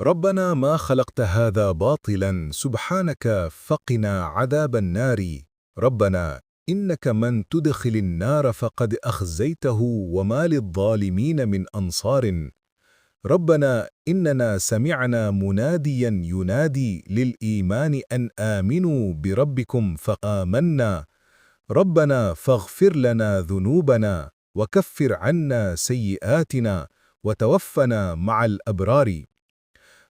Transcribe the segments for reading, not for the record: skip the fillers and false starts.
ربنا ما خلقت هذا باطلا سبحانك فقنا عذاب النار. ربنا إنك من تدخل النار فقد أخزيته وما للظالمين من أنصار. ربنا إننا سمعنا مناديا ينادي للإيمان أن آمنوا بربكم فآمنا. ربنا فاغفر لنا ذنوبنا وكفر عنا سيئاتنا وتوفنا مع الأبرار.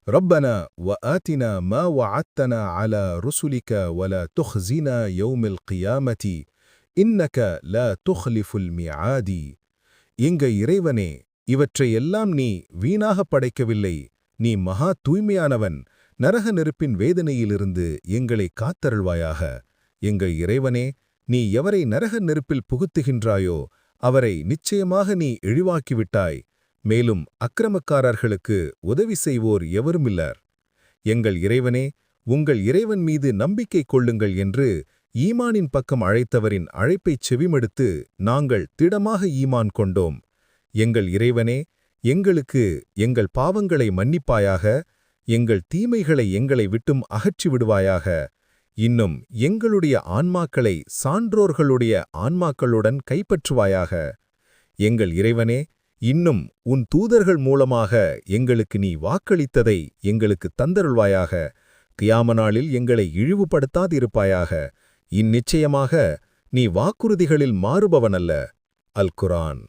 ربنا وآتنا ما وعدتنا على رسلك ولا تخزنا يوم القيامة إنك لا تخلف الميعاد. எங்கள் இறைவனே, இவற்றையெல்லாம் நீ வீணாகப் படைக்கவில்லை. நீ மகா தூய்மையானவன். நரக நெருப்பின் வேதனையிலிருந்து எங்களை காத்தருள்வாயாக. எங்கள் இறைவனே, நீ எவரை நரக நெருப்பில் புகுத்துகின்றாயோ அவரை நிச்சயமாக நீ இழிவாக்கிவிட்டாய். மேலும் அக்கிரமக்காரர்களுக்கு உதவி செய்வோர் எவருமில்லர். எங்கள் இறைவனே, உங்கள் இறைவன் மீது நம்பிக்கை கொள்ளுங்கள் என்று ஈமானின் பக்கம் அழைத்தவரின் அழைப்பைச் செவிமடுத்து நாங்கள் திடமாக ஈமான் கொண்டோம். எங்கள் இறைவனே, எங்களுக்கு எங்கள் பாவங்களை மன்னிப்பாயாக. எங்கள் தீமைகளை எங்களை விட்டும் அகற்றி விடுவாயாக. இன்னும் எங்களுடைய ஆன்மாக்களை சான்றோர்களுடைய ஆன்மாக்களுடன் கைப்பற்றுவாயாக. எங்கள் இறைவனே, இன்னும் உன் தூதர்கள் மூலமாக எங்களுக்கு நீ வாக்களித்ததை எங்களுக்கு தந்தருள்வாயாக. கியாம நாளில் எங்களை இழிவுபடுத்தாதிருப்பாயாக. இந்நிச்சயமாக நீ வாக்குறுதிகளில் மாறுபவனல்ல. அல் குர்ஆன்.